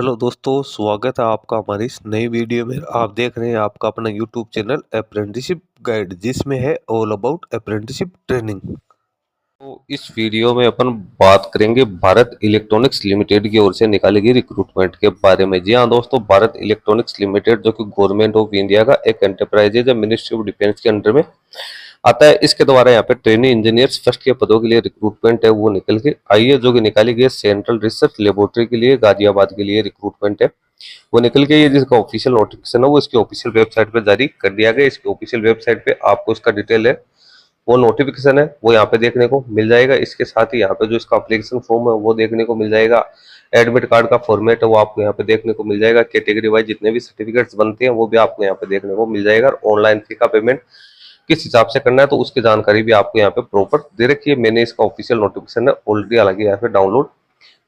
Hello दोस्तों, स्वागत है आपका हमारी इस नई वीडियो में। आप देख रहे हैं आपका अपना यूट्यूब चैनल अप्रेंटिसशिप गाइड, जिसमें है ऑल अबाउट अप्रेंटिसशिप ट्रेनिंग। तो इस वीडियो में अपन बात करेंगे भारत इलेक्ट्रॉनिक्स लिमिटेड की ओर से निकाली गई रिक्रूटमेंट के बारे में। जी हाँ दोस्तों, भारत इलेक्ट्रॉनिक्स लिमिटेड जो कि गवर्नमेंट ऑफ इंडिया का एक एंटरप्राइज है जो मिनिस्ट्री ऑफ डिफेंस के अंडर में आता है। इसके द्वारा यहाँ पे ट्रेनिंग इंजीनियर्स फर्स्ट के पदों के लिए रिक्रूटमेंट है वो निकल के आई है, जो कि निकाली गई है सेंट्रल रिसर्च लेबोरेटरी के लिए गाजियाबाद के लिए रिक्रूटमेंट है वो निकल के। ये जिसका ऑफिशियल नोटिफिकेशन है वो इसकी ऑफिशियल वेबसाइट पे जारी कर दिया गया। इसकी ऑफिशियल वेबसाइट पे आपको इसका डिटेल है वो नोटिफिकेशन है वो यहाँ पे देखने को मिल जाएगा। इसके साथ ही यहाँ पे जो इसका एप्लीकेशन फॉर्म है वो देखने को मिल जाएगा। एडमिट कार्ड का फॉर्मेट है वो आपको यहाँ पे देखने को मिल जाएगा। कैटेगरी वाइज जितने भी सर्टिफिकेट्स बनते हैं वो भी आपको यहाँ पे देखने को मिल जाएगा। ऑनलाइन फी का पेमेंट किस हिसाब से करना है तो उसकी जानकारी भी आपको यहाँ पे प्रॉपर दे रखी है। मैंने इसका ऑफिशियल नोटिफिकेशन है ऑलरेडी हालांकि यहाँ पे डाउनलोड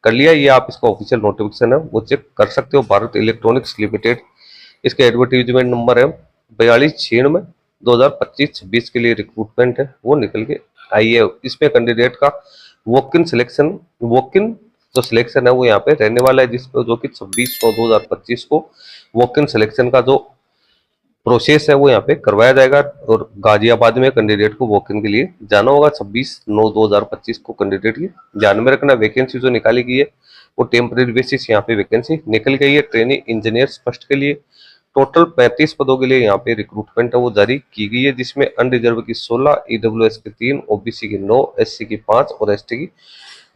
कर लिया। ये आप इसका ऑफिशियल नोटिफिकेशन है वो चेक कर सकते हो। भारत इलेक्ट्रॉनिक्स लिमिटेड, इसका एडवर्टीजमेंट नंबर है 4296 2025-26 के लिए रिक्रूटमेंट है वो निकल के आई है। इसमें कैंडिडेट का वॉक इन जो सिलेक्शन है वो यहाँ पे रहने वाला है, जिसपे जो कि 26/9/2025 को वॉक इन सिलेक्शन का जो प्रोसेस है वो यहाँ पे करवाया जाएगा। और गाजियाबाद में कैंडिडेट को वॉक इन के लिए जाना होगा। 26/9/2025 को कैंडिडेट की ध्यान में रखना। वैकेंसी जो निकाली गई है वो टेम्परेरी बेसिस यहाँ पे वैकेंसी निकल गई है ट्रेनिंग इंजीनियर्स फर्स्ट के लिए। टोटल 35 पदों के लिए यहाँ पे रिक्रूटमेंट है वो जारी की गई है, जिसमें अनरिजर्व की 16, ईडब्ल्यूएस की 3, ओबीसी की 9, एससी की 5 और एसटी की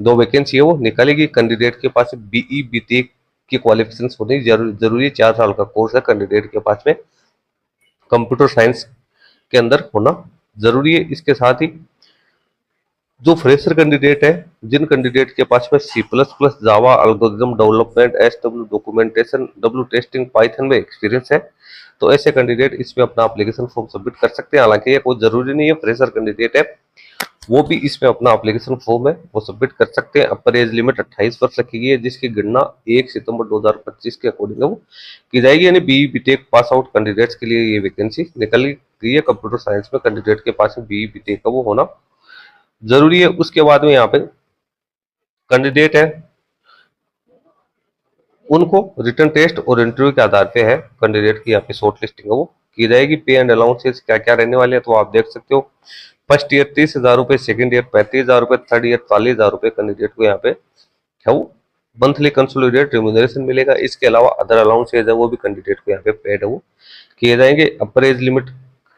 2 वैकेंसी है वो निकालेगी। कैंडिडेट के पास बीई बीटेक की क्वालिफिकेशन होनी जरूरी 4 साल का कोर्स है कैंडिडेट के पास में। कंप्यूटर साइंस के अंदर होना जरूरी है। इसके साथ ही जो फ्रेशर कैंडिडेट है, जिन कैंडिडेट के पास में C++, Java, algorithm development, SW documentation, W testing, Python में एक्सपीरियंस है तो ऐसे कैंडिडेट इसमें अपना एप्लीकेशन फॉर्म सबमिट कर सकते हैं। हालांकि ये कोई जरूरी नहीं है, फ्रेशर कैंडिडेट है वो भी इसमें अपना एप्लीकेशन फॉर्म है वो सबमिट कर सकते हैं। अपर एज लिमिट 28 वर्ष रखी गई है, जिसकी गणना 1 सितंबर 2025 के अकॉर्डिंग है वो की जाएगी। यानी BE BTech pass out candidates के लिए ये वैकेंसी निकल गई है। कंप्यूटर साइंस में कैंडिडेट के पास में बीई बीटेक का वो होना जरूरी है। उसके बाद में यहाँ पे कैंडिडेट है उनको रिटर्न टेस्ट और इंटरव्यू के आधार पे है कैंडिडेट की यहाँ पे शॉर्ट लिस्टिंग है वो की जाएगी। पे एंड अलाउंसेस क्या क्या रहने वाले हैं तो आप देख सकते हो। फर्स्ट ईयर 30,000 रुपए, सेकंड ईयर 35,000 रुपए, थर्ड ईयर 40,000 रुपए कैंडिडेट को यहाँ पे है वो मंथली कंसोलिडेटेड रेम्यूनरेशन मिलेगा। इसके अलावा अदर अलाउंसेज है वो भी कैंडिडेट को यहाँ पे पेड है वो किए जाएंगे। अपर एज लिमिट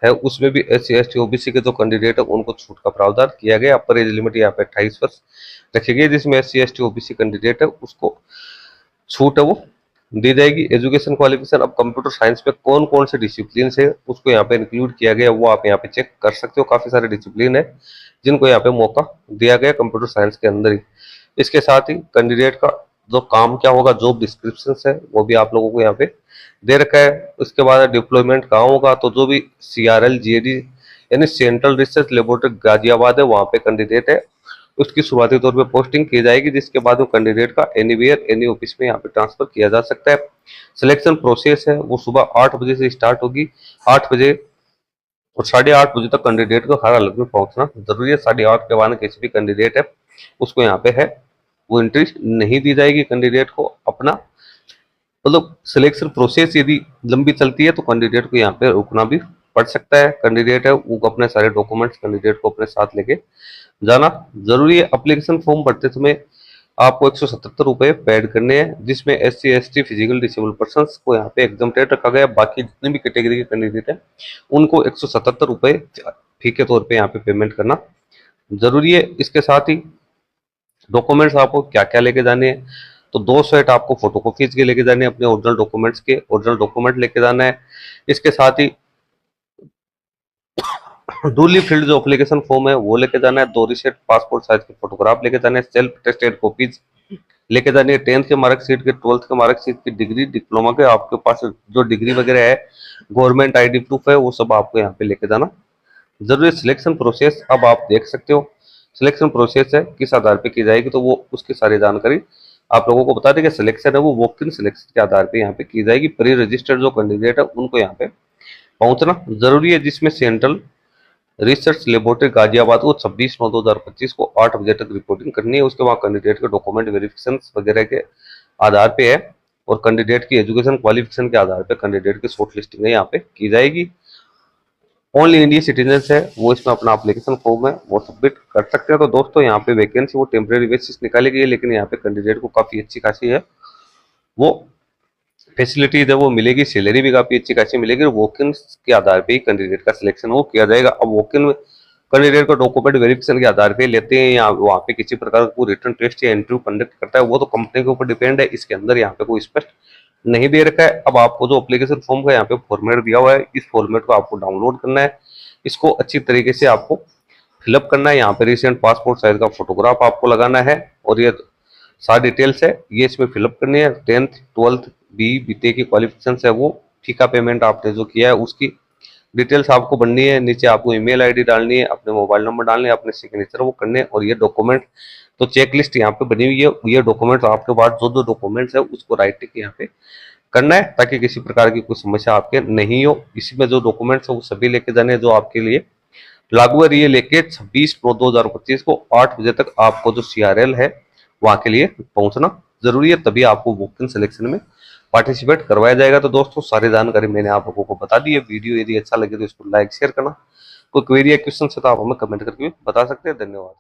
है उसमें भी SC ST OBC के जो कैंडिडेट है उनको छूट का प्रावधान किया गया। अपर एज लिमिट यहाँ पे 28 वर्ष रखी गई, जिसमें SC ST OBC कैंडिडेट है उसको छूट है वो दी जाएगी। एजुकेशन क्वालिफिकेशन, अब कंप्यूटर साइंस में कौन कौन से डिसिप्लिन है उसको यहाँ पे इंक्लूड किया गया वो आप यहाँ पे चेक कर सकते हो। काफी सारे डिसिप्लिन है जिनको यहाँ पे मौका दिया गया कंप्यूटर साइंस के अंदर ही। इसके साथ ही कैंडिडेट का जो काम क्या होगा, जॉब डिस्क्रिप्शन है वो भी आप लोगों को यहाँ पे दे रखा है। उसके बाद डिप्लॉयमेंट कहाँ होगा तो जो भी CRL GAD यानी सेंट्रल रिसर्च लेबोरेटरी गाजियाबाद है वहाँ पे कैंडिडेट है उसकी शुरुआती तौर पे पोस्टिंग की जाएगी, जिसके बाद वो कैंडिडेट का एनीवेयर एनी ऑफिस में यहाँ पे ट्रांसफर किया जा सकता है। सिलेक्शन प्रोसेस है वो सुबह 8 बजे से स्टार्ट होगी। 8 बजे और 8:30 बजे तक कैंडिडेट को हर हालत में पहुंचना जरूरी है। 8:30 के बाद किसी भी कैंडिडेट है उसको यहाँ पे है वो एंट्री नहीं दी जाएगी। कैंडिडेट को अपना मतलब सिलेक्शन प्रोसेस यदि लंबी चलती है तो कैंडिडेट को यहाँ पे रुकना भी पड़ सकता है। कैंडिडेट है वो अपने सारे डॉक्यूमेंट्स कैंडिडेट को अपने साथ लेके जाना जरूरी है। एप्लीकेशन फॉर्म भरते समय आपको 177 रुपए पेड करने हैं, जिसमें SC ST physical disable person को यहाँ पे एग्जम्प्टेड रखा गया। बाकी जितने भी कैटेगरी के कैंडिडेट हैं उनको 177 रुपए फी के तौर पे यहाँ पे पेमेंट करना जरूरी है। इसके साथ ही डॉक्यूमेंट्स आपको क्या क्या लेके जाने हैं तो 2 सेट आपको फोटोकॉपीज के लेके जाने हैं, अपने ओरिजिनल डॉक्यूमेंट्स के ओरिजिनल डॉक्यूमेंट लेके जाना है। इसके साथ ही डूली फील्ड जो एप्लीकेशन फॉर्म है वो लेके जाना है। 2 रिसेट पासपोर्ट साइज के फोटोग्राफ लेके जाने हैं। सेल्फ टेस्टेड कॉपीज लेके जानी है। 10th के मार्कशीट के, 12th के मार्कशीट की, डिग्री डिप्लोमा के आपके पास जो डिग्री वगैरह है, गवर्नमेंट ID प्रूफ है वो सब आपको यहाँ पे लेके जाना जरूरी। सिलेक्शन प्रोसेस अब आप देख सकते हो। सिलेक्शन प्रोसेस है किस आधार पे की जाएगी तो वो उसकी सारी जानकारी आप लोगों को बता दें कि सिलेक्शन है वो वॉक इन सिलेक्शन के आधार पे यहाँ पे की जाएगी। प्री रजिस्टर्ड जो कैंडिडेट है उनको यहाँ पे पहुंचना जरूरी है, जिसमें सेंट्रल रिसर्च लेबोरेटरी गाजियाबाद को 26/9/2025 को 8 बजे तक रिपोर्टिंग करनी है। उसके बाद कैंडिडेट के डॉक्यूमेंट वेरिफिकेशन वगैरह के आधार पे है और कैंडिडेट की एजुकेशन क्वालिफिकेशन के आधार पर कैंडिडेट की शॉर्ट लिस्टिंग है यहाँ पे की जाएगी। ओनली इंडियन सिटीजन है वो इसमें अपना एप्लीकेशन फॉर्म है वो सबमिट कर सकते हैं। तो दोस्तों यहाँ पे वैकेंसी वो टेम्परेरी बेसिस निकाली गई है, लेकिन यहाँ पे कैंडिडेट को काफी अच्छी खासी है वो फैसिलिटीज है वो मिलेगी, सैलरी भी काफी अच्छी खासी मिलेगी। वॉक-इन के आधार पे ही कैंडिडेट का सिलेक्शन वो किया जाएगा। अब वॉक-इन में कैंडिडेट को डॉक्यूमेंट वेरिफिकेशन के आधार पे लेते हैं या वहाँ पे किसी प्रकार का कोई रिटर्न टेस्ट या इंटरव्यू कंडक्ट करता है, वो तो कंपनी के ऊपर डिपेंड है। इसके अंदर यहाँ पे कोई स्पष्ट नहीं दे रखा है। अब आपको जो एप्लीकेशन फॉर्म का यहाँ पे फॉर्मेट दिया हुआ है, इस फॉर्मेट को आपको डाउनलोड करना है, इसको अच्छी तरीके से आपको फिलअप करना है। यहाँ पे रिसेंट पासपोर्ट साइज का फोटोग्राफ आपको लगाना है और ये सारी डिटेल्स है ये इसमें फिलअप करनी है। 10th 12th बीते की क्वालिफिकेशन है वो, ठीका पेमेंट आपने जो किया है उसकी डिटेल्स आपको बननी है। नीचे आपको ईमेल आईडी डालनी है, अपने मोबाइल नंबर डालने हैं, अपने सिग्नेचर वो करने हैं और ये डॉक्यूमेंट तो चेक लिस्ट यहाँ पे बनी हुई है। ये डॉक्यूमेंट आपके पास जो जो डॉक्यूमेंट्स है उसको राइट टिक यहाँ पे करना है ताकि किसी प्रकार की कोई समस्या आपके नहीं हो। इसमें जो डॉक्यूमेंट्स है वो सभी लेके जाने जो आपके लिए लागू है। ये लेके 26/2/2025 को 8 बजे तक आपको जो CRL है वहां के लिए पहुंचना जरूरी है, तभी आपको वॉक इन सिलेक्शन में पार्टिसिपेट करवाया जाएगा। तो दोस्तों सारी जानकारी मैंने आप लोगों को बता दी है। वीडियो यदि अच्छा लगे तो इसको लाइक शेयर करना। कोई क्वेरी या क्वेश्चन है तो आप हमें कमेंट करके बता सकते हैं। धन्यवाद।